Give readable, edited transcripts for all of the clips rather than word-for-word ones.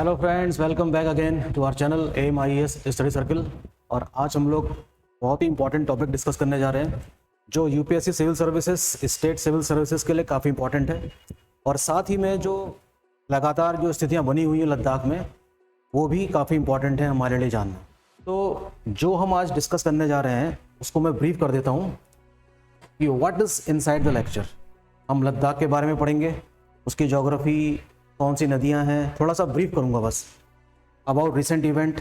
Hello friends, welcome back again to our channel AMIES study circle. और आज हम लोग बहुत ही इंपॉर्टेंट टॉपिक डिस्कस करने जा रहे हैं जो UPSC civil services, state civil services के लिए काफ़ी इंपॉर्टेंट है। और साथ ही में जो लगातार जो स्थितियां बनी हुई हैं लद्दाख में, वो भी काफ़ी इंपॉर्टेंट है हमारे लिए जानना। तो जो हम आज डिस्कस करने जा रहे हैं उसको मैं ब्रीफ कर देता हूँ कि what is inside the lecture. हम लद्दाख के बारे में पढ़ेंगे, उसकी ज्योग्राफी, कौन सी नदियां हैं, थोड़ा सा ब्रीफ करूंगा बस अबाउट रिसेंट इवेंट,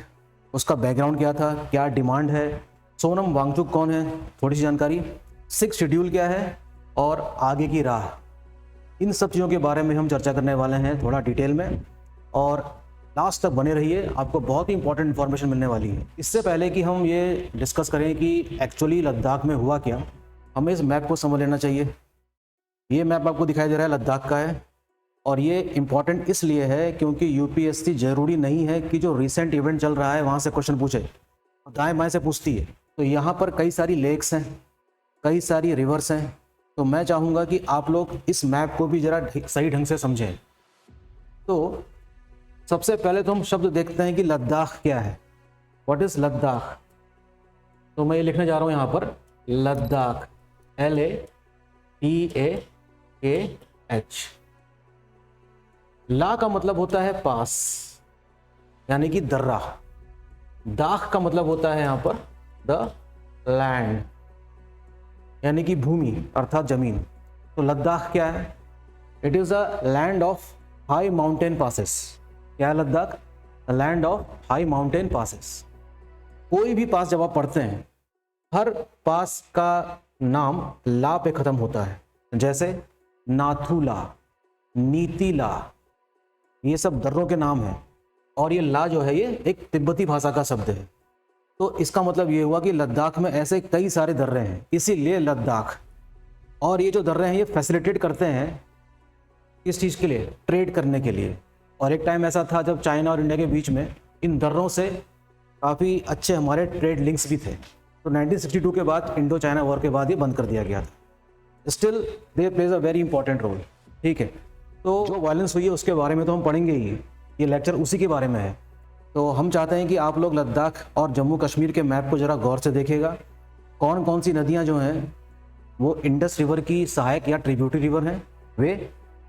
उसका बैकग्राउंड क्या था, क्या डिमांड है, सोनम वांगचुक कौन है, थोड़ी सी जानकारी, 6 शेड्यूल क्या है और आगे की राह। इन सब चीज़ों के बारे में हम चर्चा करने वाले हैं थोड़ा डिटेल में, और लास्ट तक बने रहिए, आपको बहुत ही इंपॉर्टेंट इन्फॉर्मेशन मिलने वाली है। इससे पहले कि हम ये डिस्कस करें कि एक्चुअली लद्दाख में हुआ क्या, हमें इस मैप को समझ लेना चाहिए। ये मैप आपको दिखाई दे रहा है, लद्दाख का है। और ये इम्पॉर्टेंट इसलिए है क्योंकि यूपीएससी जरूरी नहीं है कि जो रिसेंट इवेंट चल रहा है वहाँ से क्वेश्चन पूछे, दाएं बाएं से पूछती है। तो यहाँ पर कई सारी लेक्स हैं, कई सारी रिवर्स हैं, तो मैं चाहूँगा कि आप लोग इस मैप को भी ज़रा सही ढंग से समझें। तो सबसे पहले तो हम शब्द देखते हैं कि लद्दाख क्या है, व्हाट इज़ लद्दाख। तो मैं ये लिखने जा रहा हूँ यहाँ पर, लद्दाख, LADAKH। ला का मतलब होता है पास, यानी कि दर्रा। दाख का मतलब होता है यहाँ पर द लैंड, यानी कि भूमि अर्थात जमीन। तो लद्दाख क्या है? It is a land of high mountain passes. क्या है Ladakh? Land of high mountain passes. कोई भी पास जब आप पढ़ते हैं, हर पास का नाम ला पे खत्म होता है, जैसे नाथुला, नीतिला, ये सब दर्रों के नाम हैं। और ये ला जो है ये एक तिब्बती भाषा का शब्द है। तो इसका मतलब ये हुआ कि लद्दाख में ऐसे कई सारे दर्रे हैं, इसीलिए लद्दाख। और ये जो दर्रे हैं ये फैसिलिटेट करते हैं किस चीज़ के लिए? ट्रेड करने के लिए। और एक टाइम ऐसा था जब चाइना और इंडिया के बीच में इन दर्रों से काफ़ी अच्छे हमारे ट्रेड लिंक्स भी थे। तो 1962 के बाद, इंडो चाइना वॉर के बाद ये बंद कर दिया गया था। Still they plays a very important role. ठीक है, तो जो वायलेंस हुई है उसके बारे में तो हम पढ़ेंगे ही, ये लेक्चर उसी के बारे में है। तो हम चाहते हैं कि आप लोग लद्दाख और जम्मू कश्मीर के मैप को ज़रा गौर से देखिएगा। कौन कौन सी नदियां जो हैं वो इंडस रिवर की सहायक या ट्रिब्यूटरी रिवर हैं वे।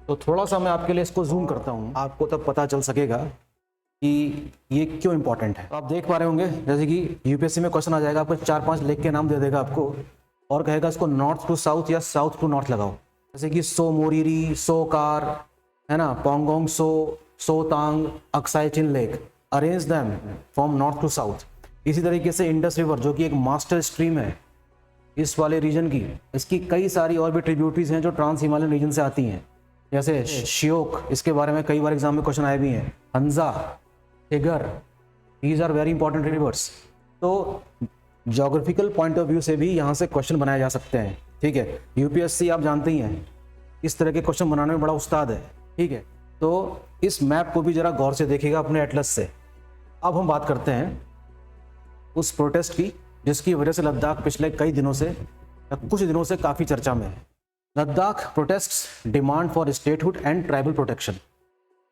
तो थोड़ा सा मैं आपके लिए इसको जूम करता हूँ, आपको तब पता चल सकेगा कि ये क्यों इंपॉर्टेंट है। तो आप देख पा रहे होंगे, जैसे कि यूपीएससी में क्वेश्चन आ जाएगा, आपको 4-5 लेक के नाम दे देगा आपको और कहेगा इसको नॉर्थ टू साउथ या साउथ टू नॉर्थ लगाओ। जैसे कि सो मोरीरी, सो कार, है ना, पोंगोंग सो, सो तांग, Aksai Chin lake, arrange them from north to south. इसी तरीके से इंडस रिवर जो कि एक मास्टर स्ट्रीम है इस वाले रीजन की, इसकी कई सारी और भी ट्रिब्यूटरीज हैं जो ट्रांस हिमालयन रीजन से आती हैं, जैसे श्योक, इसके बारे में कई बार एग्जाम में क्वेश्चन आए भी हैं, हंजा, टिगर, these are very important rivers. तो ज्योग्राफिकल पॉइंट ऑफ व्यू से भी यहाँ से क्वेश्चन बनाए जा सकते हैं। ठीक है, यूपीएससी आप जानते ही हैं इस तरह के क्वेश्चन बनाने में बड़ा उस्ताद है। ठीक है, तो इस मैप को भी जरा गौर से देखिएगा अपने एटलस से। अब हम बात करते हैं उस प्रोटेस्ट की जिसकी वजह से लद्दाख पिछले कई दिनों से या कुछ दिनों से काफ़ी चर्चा में है। Ladakh protests demand for statehood and tribal protection.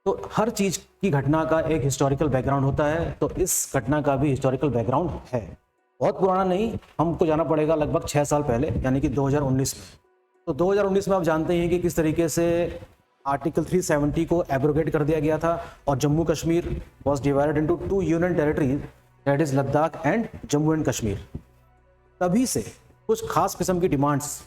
तो हर चीज़ की घटना का एक हिस्टोरिकल बैकग्राउंड होता है, तो इस घटना का भी हिस्टोरिकल बैकग्राउंड है। बहुत पुराना नहीं, हमको जाना पड़ेगा लगभग 6 साल पहले, यानी कि 2019 में। तो 2019 में आप जानते हैं कि किस तरीके से आर्टिकल 370 को एब्रोगेट कर दिया गया था और Jammu Kashmir was divided into 2 union territories, that is Ladakh and Jammu and Kashmir. तभी से कुछ खास किस्म की डिमांड्स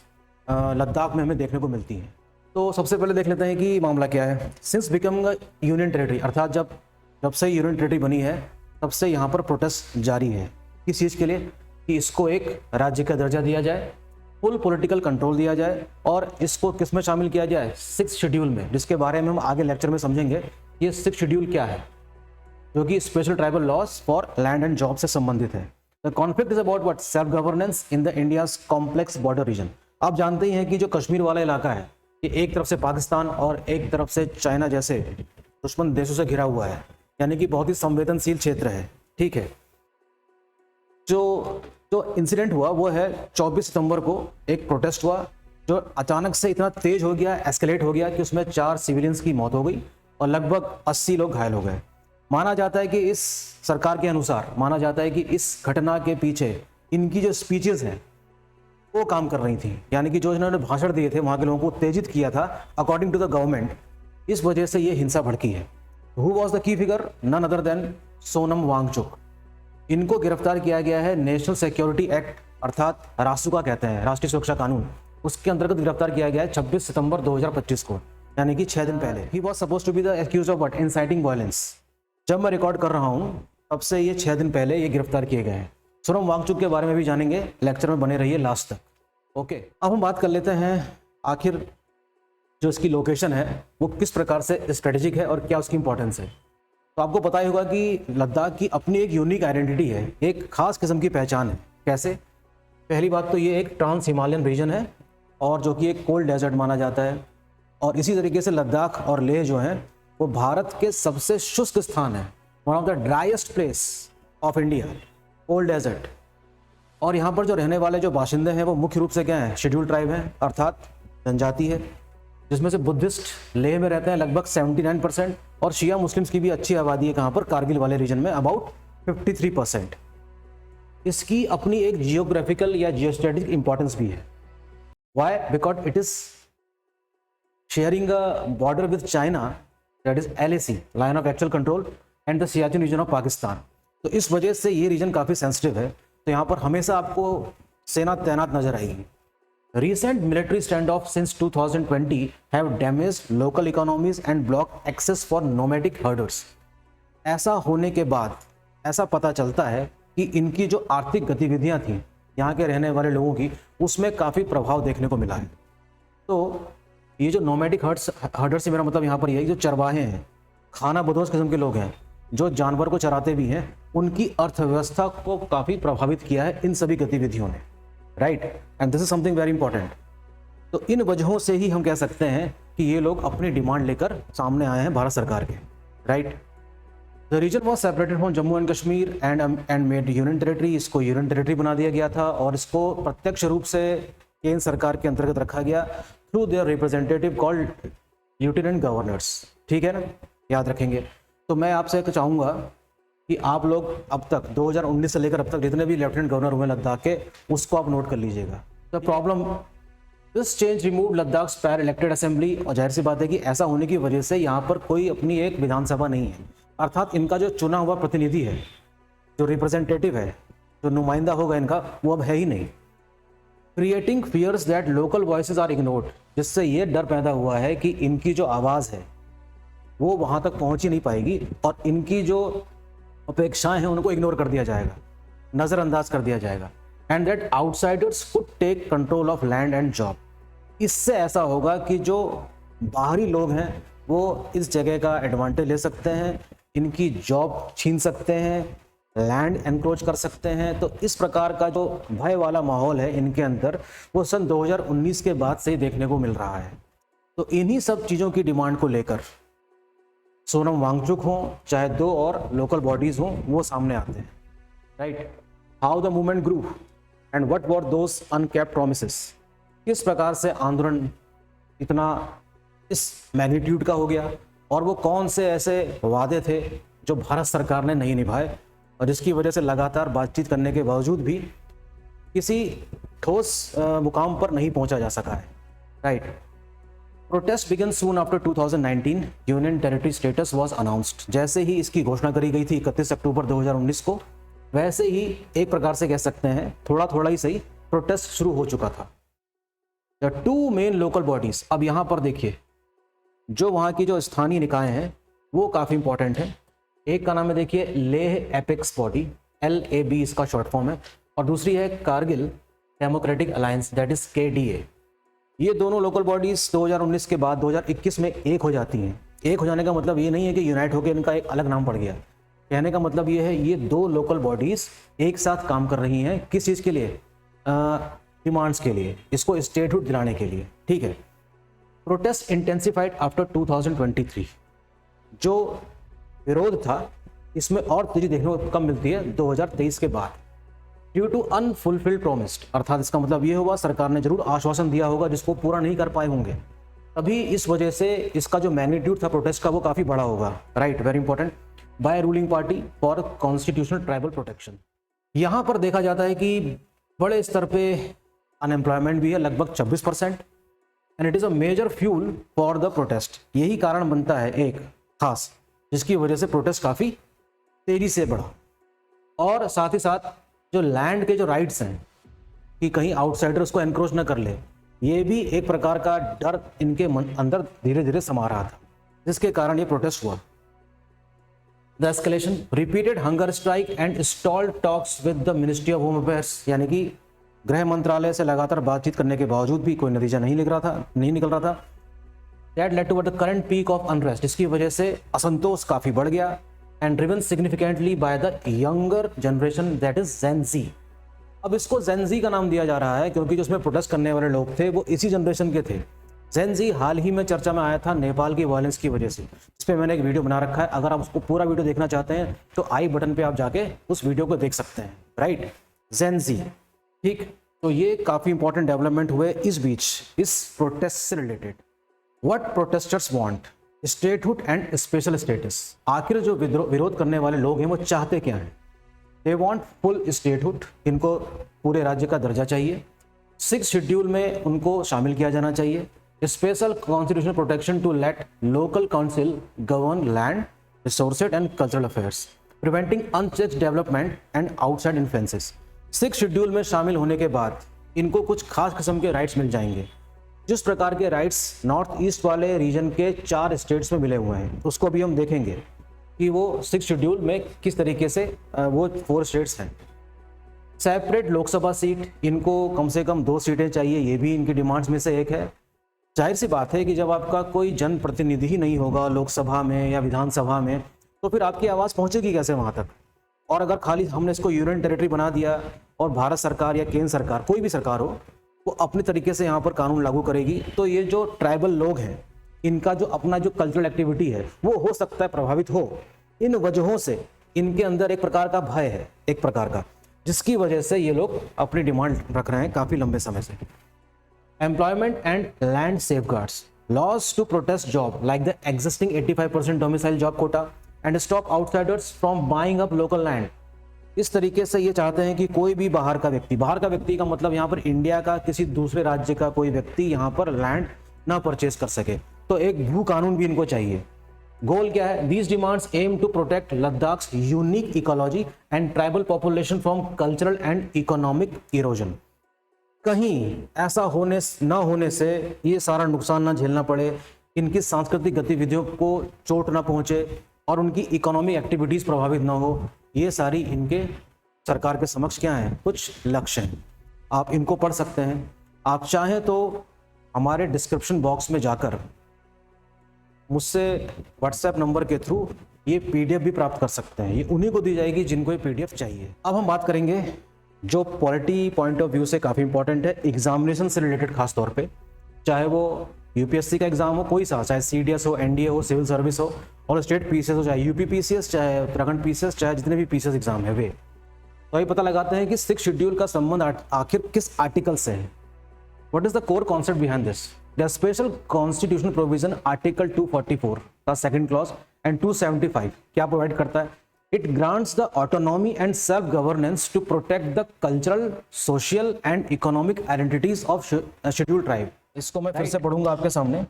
लद्दाख में हमें देखने को मिलती हैं। तो सबसे पहले देख लेते हैं कि मामला क्या है। सिंस बिकमिंग यूनियन टेरिटरी, अर्थात जब से यूनियन टेरिटरी बनी है तब से यहाँ पर प्रोटेस्ट जारी है। किस चीज़ के लिए? कि इसको एक राज्य का दर्जा दिया जाए, फुल पॉलिटिकल कंट्रोल दिया जाए, और इसको किस में शामिल किया जाए? 6 शेड्यूल में, जिसके बारे में हम आगे लेक्चर में समझेंगे। ये 6 शेड्यूल क्या है, जो कि special tribal laws for land and job से संबंधित है। The conflict is about what? Self governance in the India's complex border region. आप जानते ही हैं कि जो कश्मीर वाला इलाका है ये एक तरफ से पाकिस्तान और एक तरफ से चाइना जैसे दुश्मन देशों से घिरा हुआ है, यानी कि बहुत ही संवेदनशील क्षेत्र है। ठीक है, जो इंसिडेंट हुआ वो है 24 सितंबर को एक प्रोटेस्ट हुआ जो अचानक से इतना तेज हो गया, एस्केलेट हो गया कि उसमें 4 सिविलियंस की मौत हो गई और लगभग 80 लोग घायल हो गए। माना जाता है कि इस सरकार के अनुसार माना जाता है कि इस घटना के पीछे इनकी जो स्पीचेस हैं वो काम कर रही थी, यानी कि जो इन्होंने भाषण दिए थे वहाँ के लोगों को उत्तेजित किया था अकॉर्डिंग टू द गवर्नमेंट, इस वजह से ये हिंसा भड़की है। Who was the key figure? None other than Sonam Wangchuk. इनको गिरफ्तार किया गया है नेशनल सिक्योरिटी एक्ट अर्थात रासुका कहते हैं, राष्ट्रीय सुरक्षा कानून, उसके अंतर्गत गिरफ्तार किया गया है 26 सितंबर 2025 को, यानी कि 6 दिन पहले। He was suppose to be the accuse of what? Inciting violence. जब मैं रिकॉर्ड कर रहा हूँ तब से ये 6 दिन पहले ये गिरफ्तार किए गए हैं। सोनम वांगचुक के बारे में भी जानेंगे, लेक्चर में बने रहिए लास्ट तक। ओके, अब हम बात कर लेते हैं आखिर जो इसकी लोकेशन है वो किस प्रकार से स्ट्रेटेजिक है और क्या उसकी इंपॉर्टेंस है। तो आपको पता ही होगा कि लद्दाख की अपनी एक यूनिक आइडेंटिटी है, एक खास किस्म की पहचान है। कैसे? पहली बात तो ये एक ट्रांस हिमालयन रीजन है और जो कि एक कोल्ड डेजर्ट माना जाता है, और इसी तरीके से लद्दाख और लेह जो हैं वो भारत के सबसे शुष्क स्थान है, one of the driest place of India, cold desert. और यहाँ पर जो रहने वाले जो बाशिंदे हैं वो मुख्य रूप से क्या हैं? शेड्यूल ट्राइब हैं अर्थात जनजाति है, जिसमें से बुद्धिस्ट लेह में रहते हैं लगभग 79% और शिया मुस्लिम्स की भी अच्छी आबादी है कहाँ पर? कारगिल वाले रीजन में अबाउट 53%। इसकी अपनी एक जियोग्राफिकल या जियोस्टैटिक इंपॉर्टेंस भी है। Why? Because it is sharing a border with China, that is LAC, line of actual control, and the Siachen region of Pakistan. तो इस वजह से ये रीजन काफ़ी सेंसिटिव है, तो यहाँ पर हमेशा आपको सेना तैनात नजर आएगी। Recent military standoff since 2020 have damaged local economies and blocked access for nomadic herders। ऐसा होने के बाद ऐसा पता चलता है कि इनकी जो आर्थिक गतिविधियां थी यहाँ के रहने वाले लोगों की, उसमें काफ़ी प्रभाव देखने को मिला है। तो ये जो नोमैडिक हर्डर्स से मेरा मतलब यहाँ पर यही जो चरवाहे हैं, खाना बदोश किस्म के लोग हैं जो जानवर को चराते भी हैं, उनकी अर्थव्यवस्था को काफ़ी प्रभावित किया है इन सभी गतिविधियों ने, right. And this is something very important. तो इन वजहों से ही हम कह सकते हैं कि ये लोग अपनी डिमांड लेकर सामने आए हैं भारत सरकार के, right. The region was separated from Jammu and Kashmir and made union territory. इसको यूनियन टेरिटरी बना दिया गया था और इसको प्रत्यक्ष रूप से केंद्र सरकार के अंतर्गत रखा गया through their representative called lieutenant governors. ठीक है ना, याद रखेंगे। तो मैं आपसे चाहूँगा कि आप लोग अब तक 2019 से लेकर अब तक जितने भी लेफ्टिनेंट गवर्नर हुए लद्दाख के, उसको आप नोट कर लीजिएगा। The problem this change remove Ladakh पैर इलेक्टेड असेंबली। और जाहिर सी बात है कि ऐसा होने की वजह से यहाँ पर कोई अपनी एक विधानसभा नहीं है, अर्थात इनका जो चुना हुआ प्रतिनिधि है, जो रिप्रेजेंटेटिव है, जो नुमाइंदा होगा इनका, वो अब है ही नहीं। Creating fears that local voices are ignored, जिससे ये डर पैदा हुआ है कि इनकी जो आवाज़ है वो वहाँ तक पहुँच ही नहीं पाएगी और इनकी जो अपेक्षाएं हैं उनको इग्नोर कर दिया जाएगा, नज़रअंदाज कर दिया जाएगा। And that outsiders could take control of land and job. इससे ऐसा होगा कि जो बाहरी लोग हैं वो इस जगह का एडवांटेज ले सकते हैं, इनकी जॉब छीन सकते हैं, लैंड एनक्रोच कर सकते हैं। तो इस प्रकार का जो भय वाला माहौल है इनके अंदर, वो सन 2019 के बाद से ही देखने को मिल रहा है। तो इन्हीं सब चीज़ों की डिमांड को लेकर सोनम वांगचुक हो चाहे दो और लोकल बॉडीज हों, वो सामने आते हैं, right. How the movement grew and what were those unkept promises. किस प्रकार से आंदोलन इतना इस मैग्नीट्यूड का हो गया और वो कौन से ऐसे वादे थे जो भारत सरकार ने नहीं निभाए और जिसकी वजह से लगातार बातचीत करने के बावजूद भी किसी ठोस मुकाम पर नहीं पहुंचा जा सका है, right. Protest began soon after 2019 union territory status was announced. जैसे ही इसकी घोषणा करी गई थी 31 अक्टूबर 2019 को, वैसे ही एक प्रकार से कह सकते हैं थोड़ा थोड़ा ही सही प्रोटेस्ट शुरू हो चुका था। The two main local bodies, अब यहाँ पर देखिए जो वहाँ की जो स्थानीय निकाय हैं वो काफ़ी इंपॉर्टेंट है। एक का नाम है देखिए लेह एपेक्स बॉडी, LAB इसका शॉर्ट फॉर्म है, और दूसरी है Kargil democratic alliance, that is KDA। ये दोनों लोकल बॉडीज 2019 के बाद 2021 में एक हो जाती हैं। एक हो जाने का मतलब ये नहीं है कि यूनाइट होकर इनका एक अलग नाम पड़ गया। कहने का मतलब ये है ये दो लोकल बॉडीज एक साथ काम कर रही हैं। किस चीज़ के लिए? डिमांड्स के लिए, इसको स्टेटहुड दिलाने के लिए, ठीक है। Protest intensified after 2023। जो विरोध था इसमें और तेजी देखने को कम मिलती है 2023 के बाद, ड्यू टू अनफुलफिल्ड प्रोमिस्ड। अर्थात इसका मतलब ये होगा सरकार ने जरूर आश्वासन दिया होगा जिसको पूरा नहीं कर पाए होंगे, तभी इस वजह से इसका जो मैग्नीट्यूड था प्रोटेस्ट का वो काफ़ी बड़ा होगा, right, very important. By ruling party for constitutional tribal protection. यहाँ पर देखा जाता है कि बड़े स्तर पे अनएम्प्लॉयमेंट भी है, लगभग 26%, and it is a major fuel for the protest. यही कारण बनता है एक खास, जिसकी वजह से प्रोटेस्ट काफ़ी तेजी से बढ़ा। और साथ ही साथ जो लैंड के जो राइट्स हैं कि कहीं आउटसाइडर उसको एनक्रोच न कर ले, ये भी एक प्रकार का डर इनके अंदर धीरे धीरे समा रहा था, जिसके कारण ये प्रोटेस्ट हुआ। The escalation, repeated hunger strike and stalled talks with the ministry of home affairs, यानी कि गृह मंत्रालय से लगातार बातचीत करने के बावजूद भी कोई नतीजा नहीं निकल रहा था। That led to the current peak of unrest, इसकी वजह से असंतोष काफ़ी बढ़ गया, and driven significantly by the younger generation that is Gen Z. अब इसको जेन ज़ी का नाम दिया जा रहा है क्योंकि जो उसमें प्रोटेस्ट करने वाले लोग थे वो इसी जनरेशन के थे। जेन ज़ी हाल ही में चर्चा में आया था नेपाल की वायलेंस की वजह से, इस पर मैंने एक वीडियो बना रखा है। अगर आप उसको पूरा वीडियो देखना चाहते हैं तो आई बटन पे आप जाके उस वीडियो को देख सकते हैं, राइट। जेन ज़ी, ठीक। तो ये काफ़ी इंपॉर्टेंट डेवलपमेंट हुए इस बीच, इस प्रोटेस्ट से related. What protesters want, statehood and special status. आखिर जो विरोध करने वाले लोग हैं वो चाहते क्या हैं? दे वांट फुल स्टेटहुड, इनको पूरे राज्य का दर्जा चाहिए। 6 शेड्यूल में उनको शामिल किया जाना चाहिए। Special constitutional protection to let local council govern land, resources and cultural affairs, preventing unchecked development and outside influences. 6 schedule में शामिल होने के बाद इनको कुछ खास किस्म के राइट्स मिल जाएंगे, जिस प्रकार के राइट्स नॉर्थ ईस्ट वाले रीजन के 4 स्टेट्स में मिले हुए हैं, उसको भी हम देखेंगे कि वो 6 शेड्यूल में किस तरीके से वो 4 स्टेट्स हैं। सेपरेट लोकसभा सीट, इनको कम से कम 2 सीटें चाहिए, ये भी इनकी डिमांड्स में से एक है। जाहिर सी बात है कि जब आपका कोई जनप्रतिनिधि ही नहीं होगा लोकसभा में या विधानसभा में, तो फिर आपकी आवाज़ पहुंचेगी कैसे वहां तक? और अगर खाली हमने इसको यूनियन टेरिटरी बना दिया और भारत सरकार या केंद्र सरकार, कोई भी सरकार हो, वो अपने तरीके से यहाँ पर कानून लागू करेगी, तो ये जो ट्राइबल लोग हैं इनका जो अपना जो कल्चरल एक्टिविटी है वो हो सकता है प्रभावित हो। इन वजहों से इनके अंदर एक प्रकार का भय है, एक प्रकार का, जिसकी वजह से ये लोग अपनी डिमांड रख रहे हैं काफ़ी लंबे समय से। Employment and land safeguards, laws to protest job like the existing 85% domicile job quota and stop outsiders from buying up local land. इस तरीके से ये चाहते हैं कि कोई भी बाहर का व्यक्ति का मतलब यहाँ पर इंडिया का किसी दूसरे राज्य का कोई व्यक्ति यहाँ पर लैंड ना परचेज कर सके, तो एक भू कानून भी इनको चाहिए। गोल क्या है? These demands aim to protect Ladakh's unique ecology and tribal population from cultural and economic erosion. कहीं ऐसा न होने से ये सारा नुकसान ना झेलना पड़े, इनकी सांस्कृतिक गतिविधियों को चोट ना पहुंचे और उनकी इकोनॉमिक एक्टिविटीज प्रभावित ना हो, ये सारी इनके सरकार के समक्ष क्या है, कुछ लक्ष्य हैं। आप इनको पढ़ सकते हैं। आप चाहें तो हमारे डिस्क्रिप्शन बॉक्स में जाकर मुझसे व्हाट्सएप नंबर के थ्रू ये पीडीएफ भी प्राप्त कर सकते हैं। ये उन्हीं को दी जाएगी जिनको ये पीडीएफ चाहिए। अब हम बात करेंगे जो पॉलिटी पॉइंट ऑफ व्यू से काफ़ी इंपॉर्टेंट है, एग्जामिनेशन से रिलेटेड खास तौर पे, चाहे वो यूपीएससी का एग्जाम हो, कोई सा, चाहे सीडीएस हो, एनडीए हो, सिविल सर्विस हो, और स्टेट पीसीएस हो, चाहे यूपी पीसीएस, चाहे उत्तराखंड पीसीएस, चाहे जितने भी पीसीएस एग्जाम है वे, तो ये पता लगाते हैं कि 6 शेड्यूल का संबंध आखिर किस आर्टिकल से है। What is the core concept behind this? The special constitutional provision article 244 का सेकंड क्लॉज एंड 275 क्या प्रोवाइड करता है? It grants the autonomy and self governance to protect the cultural, social and economic identities of schedule tribe. इसको मैं फिर से पढ़ूंगा आपके सामने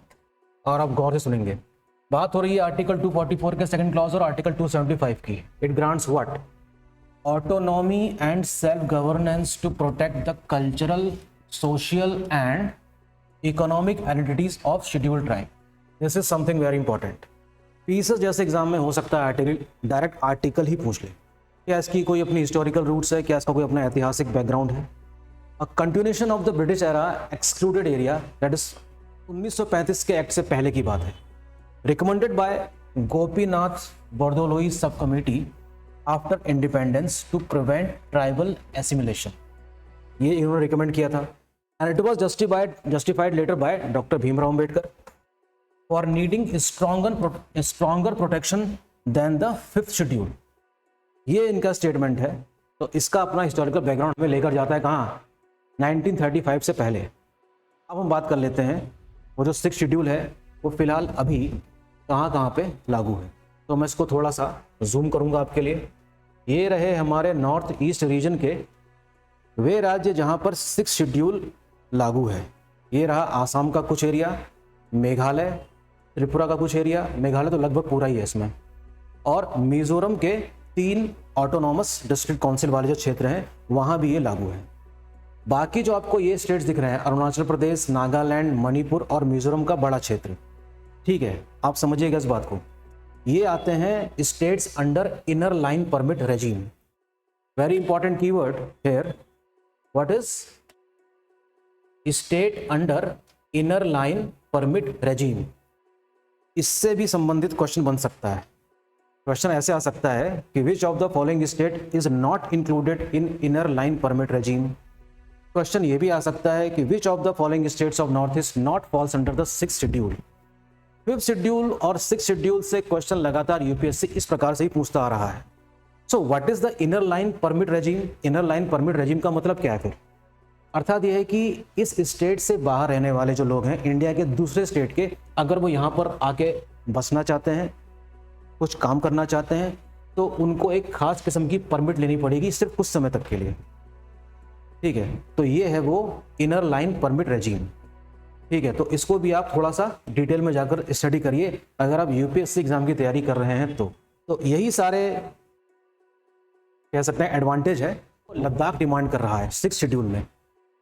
और आप गौर से सुनेंगे। बात हो रही है आर्टिकल 244 के सेकंड क्लॉज और आर्टिकल 275 की। It grants what? Autonomy and self governance to protect the cultural, social and economic identities of schedule tribe. This is something very important. PCS जैसे एग्जाम में हो सकता है डायरेक्ट आर्टिकल ही पूछ ले, क्या इसकी कोई अपनी हिस्टोरिकल रूट्स है, क्या इसका कोई अपना ऐतिहासिक बैकग्राउंड है। अ continuation of the British era excluded area, that is 1935 के एक्ट से पहले की बात है। Recommended by Gopinath Bordoloi sub committee after independence to prevent tribal assimilation, ये इन्होंने रिकमेंड किया था। And it was justified later by doctor Bhimrao Ambedkar for needing stronger protection than the 5th schedule. ये इनका स्टेटमेंट है। तो इसका अपना हिस्टोरिकल बैकग्राउंड में लेकर जाता है कहाँ? 1935 से पहले। अब हम बात कर लेते हैं वो जो 6th शेड्यूल है वो फिलहाल अभी कहाँ पे लागू है। तो मैं इसको थोड़ा सा जूम करूंगा आपके लिए। ये रहे हमारे नॉर्थ ईस्ट रीजन के वे राज्य जहां पर 6 शेड्यूल लागू है। ये रहा आसाम का कुछ एरिया, मेघालय, त्रिपुरा का कुछ एरिया, मेघालय तो लगभग पूरा ही है इसमें, और मिजोरम के 3 ऑटोनॉमस डिस्ट्रिक्ट काउंसिल वाले जो क्षेत्र हैं वहां भी ये लागू है। बाकी जो आपको ये स्टेट्स दिख रहे हैं, अरुणाचल प्रदेश, नागालैंड, मणिपुर और मिजोरम का बड़ा क्षेत्र, ठीक है, आप समझिएगा इस बात को, ये आते हैं states under inner line permit regime. Very important keyword here, what is state under inner line permit regime. इससे भी संबंधित क्वेश्चन बन सकता है। क्वेश्चन ऐसे आ सकता है कि which of the following state is not included in inner line permit regime. Question ये भी आ सकता है कि which of the following states of north east not falls under the 6th schedule. 5th schedule और 6th शेड्यूल से question लगातार UPSC इस प्रकार से ही पूछता आ रहा है। So what is the inner line permit regime. Inner line permit regime का मतलब क्या है फिर? अर्थात यह है कि इस स्टेट से बाहर रहने वाले जो लोग हैं इंडिया के दूसरे स्टेट के, अगर वो यहाँ पर आके बसना चाहते हैं, कुछ काम करना चाहते हैं, तो उनको एक खास किस्म की परमिट लेनी पड़ेगी सिर्फ कुछ समय तक के लिए, ठीक है। तो ये है वो इनर लाइन परमिट रेजिम, ठीक है। तो इसको भी आप थोड़ा सा डिटेल में जाकर स्टडी करिए अगर आप यूपीएससी एग्जाम की तैयारी कर रहे हैं तो यही सारे कह सकते हैं एडवांटेज है। लद्दाख डिमांड कर रहा है 6th शेड्यूल में।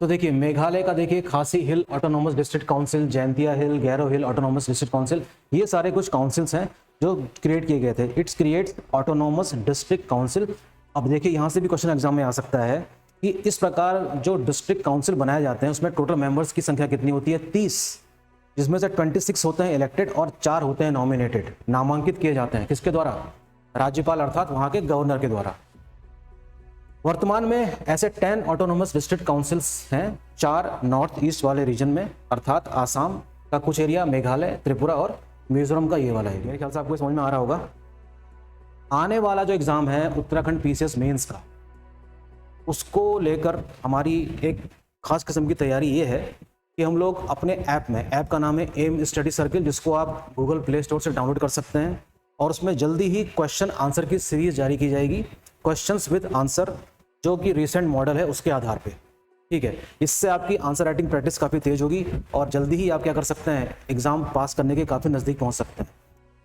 तो देखिए मेघालय का देखिए खासी हिल ऑटोनॉमस डिस्ट्रिक्ट काउंसिल, जैंतिया हिल, गैरो हिल ऑटोनॉमस डिस्ट्रिक्ट काउंसिल, ये सारे कुछ काउंसिल्स हैं जो क्रिएट किए गए थे। It's creates autonomous district council. अब देखिए यहाँ से भी क्वेश्चन एग्जाम में आ सकता है कि इस प्रकार जो डिस्ट्रिक्ट काउंसिल बनाए जाते हैं उसमें टोटल मेंबर्स की संख्या कितनी होती है? 30, जिसमें से 26 होते हैं इलेक्टेड और 4 होते हैं नॉमिनेटेड, नामांकित किए जाते हैं। किसके द्वारा? राज्यपाल अर्थात वहां के गवर्नर के द्वारा। वर्तमान में ऐसे 10 ऑटोनोमस डिस्ट्रिक्ट काउंसिल्स हैं, 4 नॉर्थ ईस्ट वाले रीजन में, अर्थात आसाम का कुछ एरिया, मेघालय, त्रिपुरा और मिजोरम का ये वाला एरिया। मेरे ख्याल से आपको समझ में आ रहा होगा। आने वाला जो एग्जाम है उत्तराखंड पीसीएस मेंस का, उसको लेकर हमारी एक खास किस्म की तैयारी ये है कि हम लोग अपने ऐप में, ऐप का नाम है एम स्टडी सर्किल, जिसको आप गूगल प्ले स्टोर से डाउनलोड कर सकते हैं, और उसमें जल्दी ही क्वेश्चन आंसर की सीरीज जारी की जाएगी, क्वेश्चंस विद आंसर, जो कि रिसेंट मॉडल है उसके आधार पे, ठीक है। इससे आपकी आंसर राइटिंग प्रैक्टिस काफ़ी तेज होगी और जल्दी ही आप क्या कर सकते हैं, एग्जाम पास करने के काफ़ी नज़दीक पहुंच सकते हैं।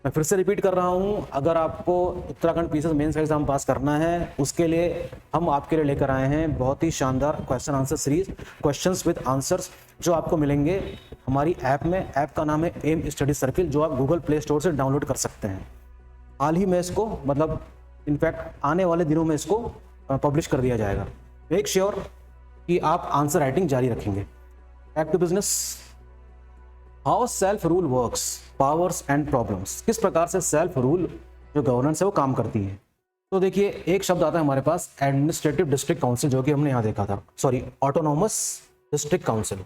मैं फिर से रिपीट कर रहा हूं, अगर आपको उत्तराखंड पीसीएस मेंस का एग्जाम पास करना है, उसके लिए हम आपके लिए लेकर आए हैं बहुत ही शानदार question answer series, questions with answers, जो आपको मिलेंगे हमारी ऐप में। ऐप का नाम है एम स्टडी सर्किल, जो आप गूगल प्ले स्टोर से डाउनलोड कर सकते हैं। हाल ही में इसको, मतलब इनफैक्ट आने वाले दिनों में इसको पब्लिश कर दिया जाएगा। मेक श्योर कि आप आंसर राइटिंग जारी रखेंगे। Back to business. How self rule works, powers and problems. किस प्रकार से सेल्फ रूल जो गवर्नेंस है वो काम करती है। तो देखिए एक शब्द आता है हमारे पास, एडमिनिस्ट्रेटिव डिस्ट्रिक्ट काउंसिल, जो कि हमने यहाँ देखा था, सॉरी ऑटोनॉमस डिस्ट्रिक्ट काउंसिल।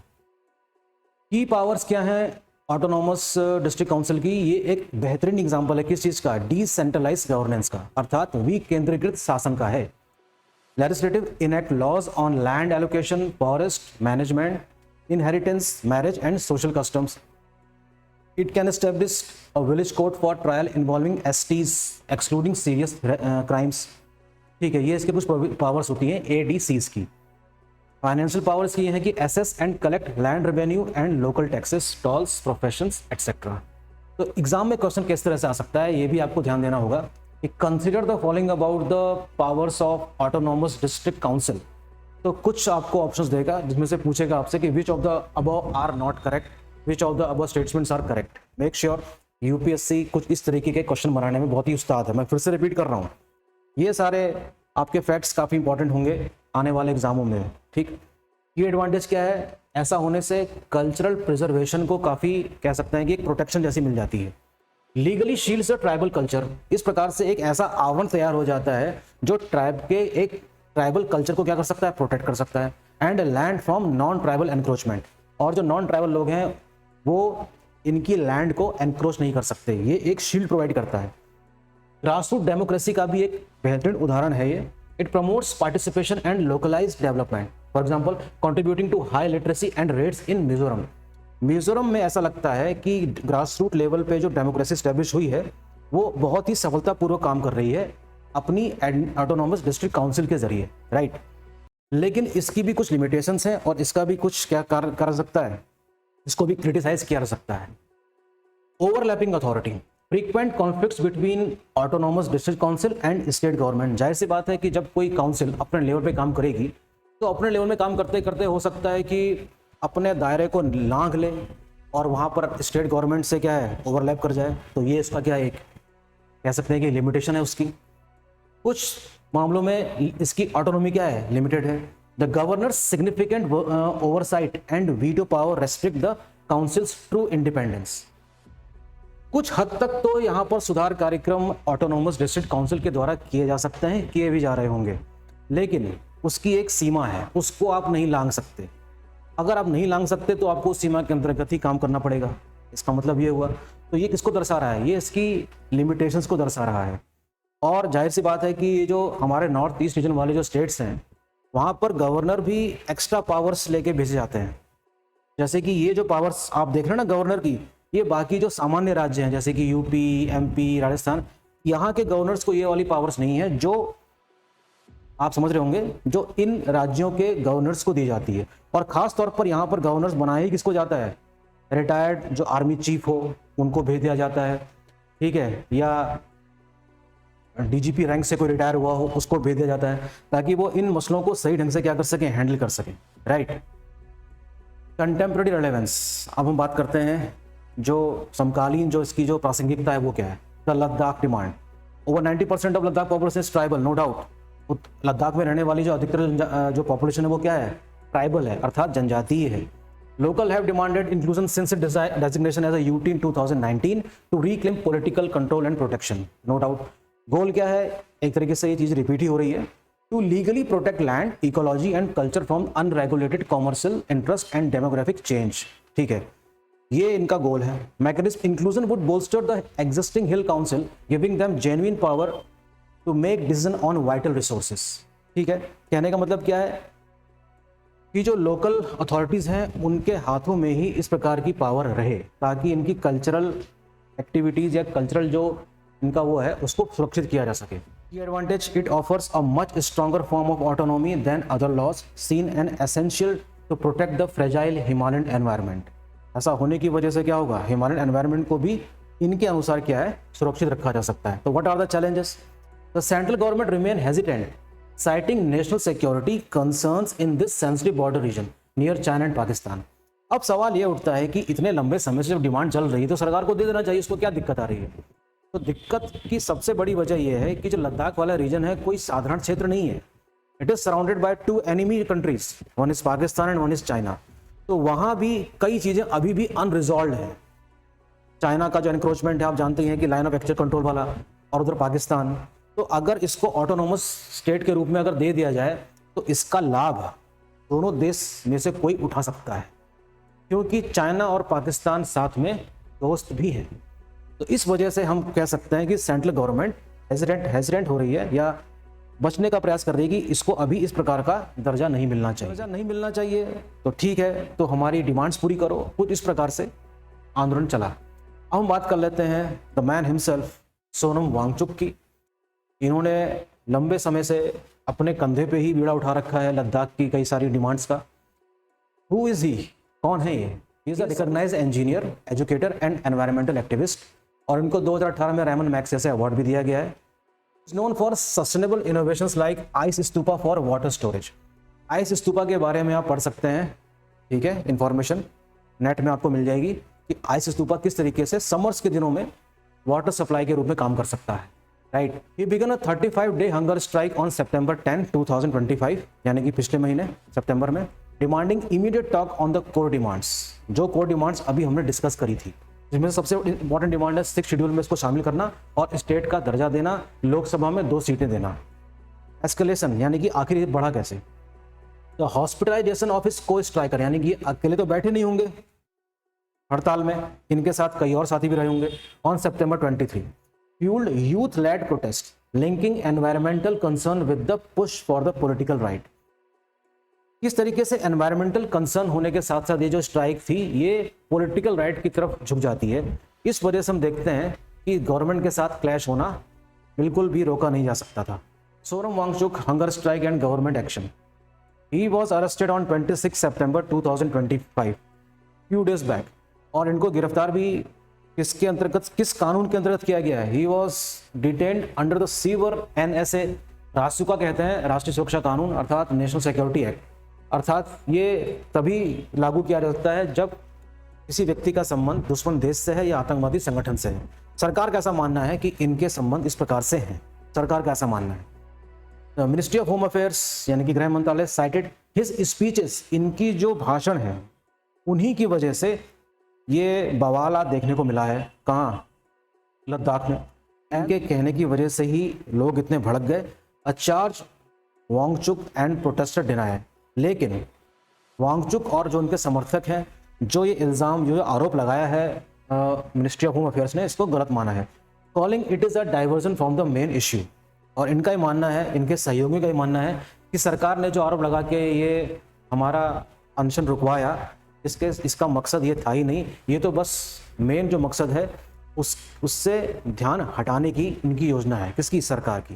की पावर्स क्या है ऑटोनॉमस डिस्ट्रिक्ट काउंसिल की? ये एक बेहतरीन एग्जांपल है किस चीज का? डिसेंट्रलाइज्ड गवर्नेंस का, अर्थात विकेंद्रीकृत शासन का है। Legislative enact laws on land allocation, forest management, inheritance, marriage and social customs. It can establish a village court for trial involving STs excluding serious crimes. ठीक है, ये इसके कुछ पावर्स होती हैं ADCs की। फाइनेंशियल पावर्स की है कि assess and collect land revenue and local taxes, tolls, professions, etc. तो एग्जाम में क्वेश्चन किस तरह से आ सकता है, ये भी आपको ध्यान देना होगा कि consider the following about the powers of autonomous district council. तो कुछ आपको ऑप्शंस देगा जिसमें से पूछेगा आपसे कि which of the above are not correct, which of the above statements are correct. Make sure UPSC कुछ इस तरीके के क्वेश्चन बनाने में बहुत ही उस्ताद है। मैं फिर से रिपीट कर रहा हूँ, ये सारे आपके फैक्ट्स काफ़ी इंपॉर्टेंट होंगे आने वाले एग्जामों में, ठीक। ये एडवांटेज क्या है, ऐसा होने से कल्चरल प्रिजर्वेशन को काफ़ी कह सकते हैं कि एक प्रोटेक्शन जैसी मिल जाती है। Legally shields the tribal culture, इस प्रकार से एक ऐसा आवरण तैयार हो जाता है जो ट्राइब के एक ट्राइबल कल्चर को क्या कर सकता है, प्रोटेक्ट कर सकता है। And land from non tribal encroachment, और जो नॉन ट्राइबल लोग हैं वो इनकी लैंड को एनक्रोच नहीं कर सकते, ये एक शील्ड प्रोवाइड करता है। ग्रासरूट डेमोक्रेसी का भी एक बेहतरीन उदाहरण है ये। It promotes participation and localised development, for example contributing to high literacy and rates in Mizoram. Mizoram में ऐसा लगता है कि ग्रासरूट लेवल पे जो डेमोक्रेसी स्टैब्लिश हुई है वो बहुत ही सफलतापूर्वक काम कर रही है अपनी ऑटोनॉमस डिस्ट्रिक्ट काउंसिल के जरिए, राइट। लेकिन इसकी भी कुछ लिमिटेशंस हैं और इसका भी कुछ क्या कर सकता है, इसको भी क्रिटिसाइज किया जा सकता है। Overlapping authority, frequent conflicts between autonomous district council and state government. जाहिर सी बात है कि जब कोई काउंसिल अपने लेवल पे काम करेगी तो अपने लेवल में काम करते करते हो सकता है कि अपने दायरे को लांघ ले और वहाँ पर स्टेट गवर्नमेंट से क्या है ओवरलैप कर जाए। तो ये इसका क्या एक कह सकते हैं कि लिमिटेशन है उसकी। कुछ मामलों में इसकी ऑटोनॉमी क्या है, लिमिटेड है। The governors significant oversight and veto power restrict the councils true independence. कुछ हद तक तो यहाँ पर सुधार कार्यक्रम ऑटोनॉमस डिस्ट्रिक्ट काउंसिल के द्वारा किए जा सकते हैं, किए भी जा रहे होंगे, लेकिन उसकी एक सीमा है, उसको आप नहीं लांघ सकते। अगर आप नहीं लांघ सकते तो आपको उस सीमा के अंतर्गत ही काम करना पड़ेगा। इसका मतलब ये हुआ। तो ये किसको दर्शा रहा है, ये इसकी लिमिटेशंस को दर्शा रहा है। और जाहिर सी बात है कि ये जो हमारे नॉर्थ ईस्ट रीजन वाले जो स्टेट्स हैं वहाँ पर गवर्नर भी एक्स्ट्रा पावर्स लेके भेजे जाते हैं। जैसे कि ये जो पावर्स आप देख रहे हैं ना गवर्नर की, ये बाकी जो सामान्य राज्य हैं जैसे कि यूपी, एमपी, राजस्थान, यहाँ के गवर्नर्स को ये वाली पावर्स नहीं है जो आप समझ रहे होंगे, जो इन राज्यों के गवर्नर्स को दी जाती है। और खास तौर पर यहाँ पर गवर्नर्स बनाया ही किसको जाता है, रिटायर्ड जो आर्मी चीफ हो उनको भेज दिया जाता है, ठीक है, या डीजीपी रैंक से कोई रिटायर हुआ हो उसको भेज दिया जाता है, ताकि वो इन मसलों को सही ढंग से क्या कर सकें, हैंडल कर सकें, राइट। कंटेम्प्रेरी रेलेवेंस, अब हम बात करते हैं जो समकालीन जो इसकी जो प्रासंगिकता है वो क्या है। The Ladakh demand, over 90% of Ladakh population is tribal, no doubt. Ladakh में रहने वाली जो अधिकतर जो पॉपुलेशन है वो क्या है, ट्राइबल है, अर्थात जनजातीय है। Local have demanded inclusion since designation as a UT in 2019 to reclaim political control and protection, no doubt. Goal क्या है, एक तरीके से ये चीज रिपीट ही हो रही है, to legally protect land, ecology and culture from unregulated commercial interest and demographic change, ठीक है, ये इनका गोल है। Mechanism inclusion would bolster the existing hill council giving them genuine power to make decision on vital resources, ठीक है। कहने का मतलब क्या है कि जो लोकल अथॉरिटीज हैं उनके हाथों में ही इस प्रकार की पावर रहे, ताकि इनकी कल्चरल एक्टिविटीज या कल्चरल जो इनका वो है उसको सुरक्षित किया जा सके। Key advantage, it offers a much stronger form of autonomy than other laws seen and essential to protect the fragile Himalayan environment. ऐसा होने की वजह से क्या होगा, हिमालयन एनवायरनमेंट को भी इनके अनुसार क्या है, सुरक्षित रखा जा सकता है। तो what are the challenges, the central government remain hesitant citing national security concerns in this sensitive border region near China and Pakistan। अब सवाल ये उठता है कि इतने लंबे समय से जब डिमांड चल रही है तो सरकार को दे देना चाहिए, उसको क्या दिक्कत आ रही है। तो दिक्कत की सबसे बड़ी वजह यह है कि जो लद्दाख वाला रीजन है कोई साधारण क्षेत्र नहीं है। It is surrounded by 2 enemy countries, one is Pakistan and one is China. तो वहां भी कई चीजें अभी भी अनरिजॉल्व है। चाइना का जो एनक्रोचमेंट है आप जानते हैं कि लाइन ऑफ एक्चुअल कंट्रोल वाला, और उधर पाकिस्तान। तो अगर इसको ऑटोनोमस स्टेट के रूप में अगर दे दिया जाए तो इसका लाभ दोनों देश में से कोई उठा सकता है, क्योंकि चाइना और पाकिस्तान साथ में दोस्त भी हैं। तो इस वजह से हम कह सकते हैं कि सेंट्रल गवर्नमेंट हेजिटेंट हो रही है या बचने का प्रयास कर रही है कि इसको अभी इस प्रकार का दर्जा नहीं मिलना चाहिए। तो ठीक है, तो हमारी डिमांड्स पूरी करो, कुछ इस प्रकार से आंदोलन चला। अब हम बात कर लेते हैं the man himself, Sonam Wangchuk की। इन्होंने लंबे समय से अपने कंधे पे ही बीड़ा उठा रखा है लद्दाख की कई सारी डिमांड्स का। हु इज ही, कौन है ये? He is a recognised engineer, educator and environmental activist, और इनको 2018 में रैमन मैग्सेसे अवार्ड भी दिया गया है। Is known for sustainable innovations like ice stupa for water storage. Ice stupa के बारे में आप पढ़ सकते हैं, ठीक है, इंफॉर्मेशन नेट में आपको मिल जाएगी कि आइस स्तूपा किस तरीके से समर्स के दिनों में वाटर सप्लाई के रूप में काम कर सकता है, right. He began a 35-day hunger strike on September 10, 2025, यानी कि पिछले महीने सितंबर में, demanding immediate talk on the core demands. जो कोर डिमांड्स अभी हमने डिस्कस करी थी, जिसमें से सबसे इंपॉर्टेंट डिमांड है 6 शेड्यूल में इसको शामिल करना और स्टेट का दर्जा देना, लोकसभा में 2 सीटें देना। एस्केलेशन, यानी कि आखिर ये बढ़ा कैसे। द हॉस्पिटलाइजेशन ऑफ हिज को स्ट्राइकर, यानी कि अकेले तो बैठे नहीं होंगे हड़ताल में, इनके साथ कई और साथी भी रहे होंगे। On September 23 fueled youth-led protest linking environmental concern with the push for the political right। किस तरीके से एनवायरमेंटल कंसर्न होने के साथ साथ ये जो स्ट्राइक थी ये पॉलिटिकल राइट की तरफ झुक जाती है। इस वजह से हम देखते हैं कि गवर्नमेंट के साथ क्लैश होना बिल्कुल भी रोका नहीं जा सकता था। Sonam Wangchuk hunger strike and government action. He was arrested on 26 September 2025 few days back, और इनको गिरफ्तार भी किसके अंतर्गत, किस कानून के अंतर्गत किया गया है? He was detained under the sewer NSA, रासुका कहते हैं, राष्ट्रीय सुरक्षा कानून अर्थात नेशनल सिक्योरिटी एक्ट। अर्थात ये तभी लागू किया जा सकता है जब किसी व्यक्ति का संबंध दुश्मन देश से है या आतंकवादी संगठन से है। सरकार का ऐसा मानना है कि इनके संबंध इस प्रकार से हैं। सरकार का ऐसा मानना है। मिनिस्ट्री ऑफ होम अफेयर्स यानी कि गृह मंत्रालय साइटेड हिज स्पीचेस, इनकी जो भाषण है उन्हीं की वजह से ये बवाल देखने को मिला है। कहाँ? लद्दाख में। इनके कहने की वजह से ही लोग इतने भड़क गए। A charge Wangchuk and protester deny, लेकिन वांगचुक और जो उनके समर्थक हैं, जो ये इल्ज़ाम, जो आरोप लगाया है मिनिस्ट्री ऑफ होम अफेयर्स ने, इसको गलत माना है। Calling it is a diversion from the main issue. और इनका ही मानना है, इनके सहयोगियों का ही मानना है कि सरकार ने जो आरोप लगा के ये हमारा अनशन रुकवाया, इसका मकसद ये था ही नहीं। ये तो बस मेन जो मकसद है उससे ध्यान हटाने की इनकी योजना है। किसकी? सरकार की।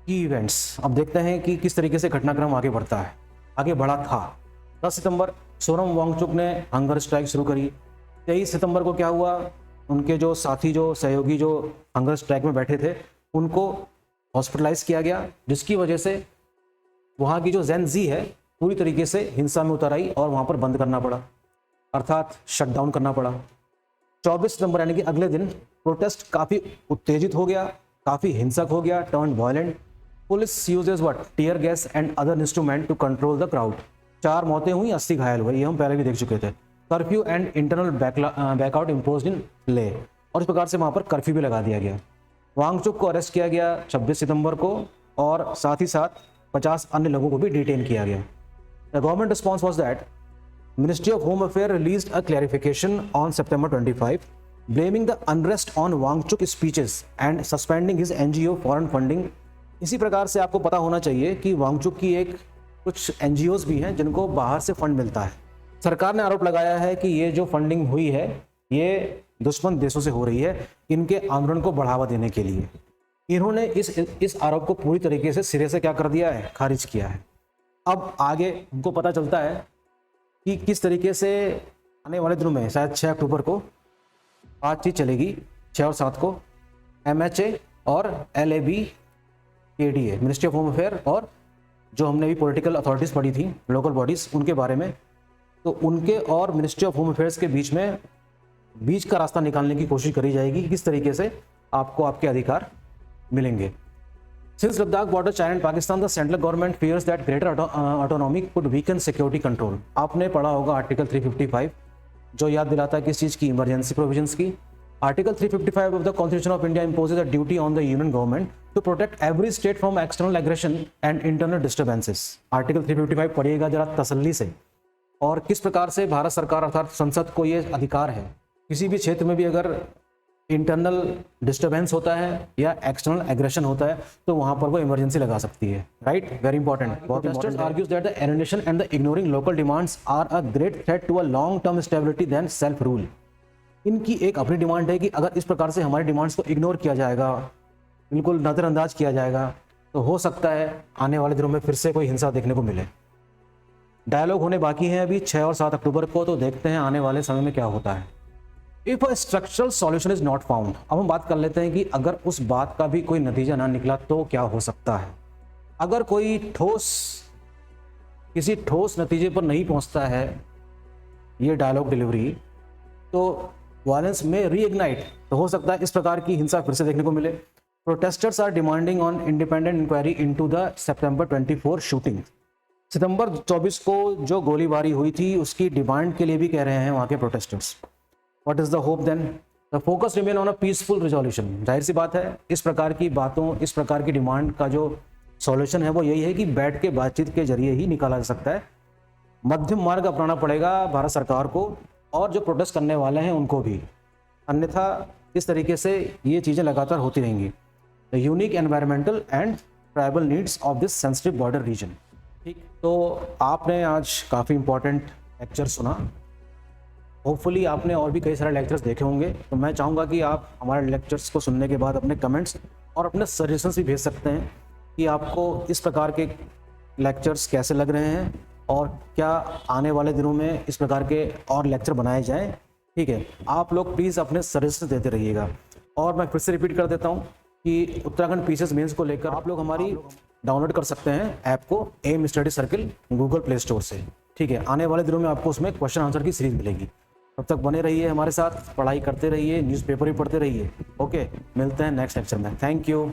की इवेंट्स, अब देखते हैं कि किस तरीके से घटनाक्रम आगे बढ़ता है, आगे बढ़ा था। 10 सितंबर सोनम वांगचुक ने हंगर स्ट्राइक शुरू करी। 23 सितंबर को क्या हुआ? उनके जो साथी, जो सहयोगी, जो हंगर स्ट्राइक में बैठे थे, उनको हॉस्पिटलाइज किया गया, जिसकी वजह से वहाँ की जो जेन जी है पूरी तरीके से हिंसा में उतर आई और वहाँ पर बंद करना पड़ा, अर्थात शटडाउन करना पड़ा। 24 सितंबर यानी कि अगले दिन प्रोटेस्ट काफ़ी उत्तेजित हो गया, काफ़ी हिंसक हो गया, turn violent. Police uses what? Tear gas and other instrument to control the crowd. 4 मौतें हुई, 80 घायल हुए, ये हम पहले भी देख चुके थे। Curfew and internal blackout imposed in Leh, और इस प्रकार से वहाँ पर कर्फ्यू भी लगा दिया गया। वांगचुक को अरेस्ट किया गया 26 सितंबर को, और साथ ही साथ 50 अन्य लोगों को भी डिटेन किया गया। The government response was that Ministry of Home Affairs released a clarification on September 25, blaming the unrest on Wangchuk speeches and suspending his NGO foreign funding। इसी प्रकार से आपको पता होना चाहिए कि वांगचुक की एक कुछ NGOs भी हैं जिनको बाहर से फंड मिलता है। सरकार ने आरोप लगाया है कि ये जो फंडिंग हुई है ये दुश्मन देशों से हो रही है, इनके आंदोलन को बढ़ावा देने के लिए। इन्होंने इस आरोप को पूरी तरीके से सिरे से क्या कर दिया है? खारिज किया है। अब आगे हमको पता चलता है कि किस तरीके से आने वाले दिनों में, शायद 6 अक्टूबर को बातचीत चलेगी, 6 और 7 को MHA और LABKDA, ministry of home affair, और जो हमने भी पॉलिटिकल अथॉरिटीज़ पढ़ी थी, लोकल बॉडीज़, उनके बारे में। तो उनके और मिनिस्ट्री ऑफ होम अफेयर्स के बीच का रास्ता निकालने की कोशिश करी जाएगी कि किस तरीके से आपको आपके अधिकार मिलेंगे। Since Ladakh border China and Pakistan, the central government fears that greater autonomy could weaken security control। आपने पढ़ा होगा आर्टिकल 355, जो याद दिलाता है किस चीज़ की? इमरजेंसी प्रोविजंस की। Article 355 of the constitution of India imposes a duty on the union government to protect every state from external aggression and internal disturbances। Article 355 पढ़िएगा जरा तसल्ली से। और किस प्रकार से भारत सरकार अर्थात संसद को ये अधिकार है, किसी भी क्षेत्र में भी अगर इंटरनल डिस्टर्बेंस होता है या एक्सटर्नल एग्रेशन होता है तो वहां पर वो इमरजेंसी लगा सकती है। Right, very important. Protesters argues that the alienation and the ignoring local demands are a great threat to a long term stability than self rule. इनकी एक अपनी डिमांड है कि अगर इस प्रकार से हमारी डिमांड्स को इग्नोर किया जाएगा, बिल्कुल नज़रअंदाज किया जाएगा, तो हो सकता है आने वाले दिनों में फिर से कोई हिंसा देखने को मिले। डायलॉग होने बाकी हैं अभी 6 और 7 अक्टूबर को, तो देखते हैं आने वाले समय में क्या होता है। If a structural solution is not found, अब हम बात कर लेते हैं कि अगर उस बात का भी कोई नतीजा ना निकला तो क्या हो सकता है। अगर कोई किसी ठोस नतीजे पर नहीं पहुंचता है ये डायलॉग डिलीवरी, तो वायलेंस में रीइग्नाइट, तो हो सकता है इस प्रकार की हिंसा फिर से देखने को मिले। Protesters are demanding on independent inquiry into the September 24 shooting. सितंबर 24 को जो गोलीबारी हुई थी उसकी डिमांड के लिए भी कह रहे हैं वहाँ के protesters. What is the hope then? The focus remain on a peaceful resolution। जाहिर सी बात है, इस प्रकार की बातों, इस प्रकार की डिमांड का जो सॉल्यूशन है वो यही है कि बैठ के बातचीत के जरिए ही निकाला जा सकता है। मध्यम मार्ग अपनाना पड़ेगा भारत सरकार को और जो प्रोटेस्ट करने वाले हैं उनको भी, अन्यथा इस तरीके से ये चीज़ें लगातार होती रहेंगी। The unique environmental and tribal needs of this sensitive border region. ठीक, तो आपने आज काफ़ी इंपॉर्टेंट लेक्चर सुना होपफुली आपने और भी कई सारे लेक्चर्स देखे होंगे, तो मैं चाहूँगा कि आप हमारे लेक्चर्स को सुनने के बाद अपने कमेंट्स और अपने सजेशंस भी भेज सकते हैं कि आपको इस प्रकार के लेक्चर्स कैसे लग रहे हैं और क्या आने वाले दिनों में इस प्रकार के और लेक्चर बनाए जाएं। ठीक है, आप लोग प्लीज़ अपने सजेशंस देते रहिएगा। और मैं फिर से रिपीट कर देता हूँ कि उत्तराखंड पीसीएस मेंस को लेकर आप लोग हमारी डाउनलोड कर सकते हैं ऐप को, M study circle, Google Play Store से। ठीक है, आने वाले दिनों में आपको उसमें क्वेश्चन आंसर की सीरीज मिलेगी। तब तक बने रहिए हमारे साथ, पढ़ाई करते रहिए, न्यूज़पेपर भी पढ़ते रहिए। ओके, मिलते हैं नेक्स्ट लेक्चर में। Thank you.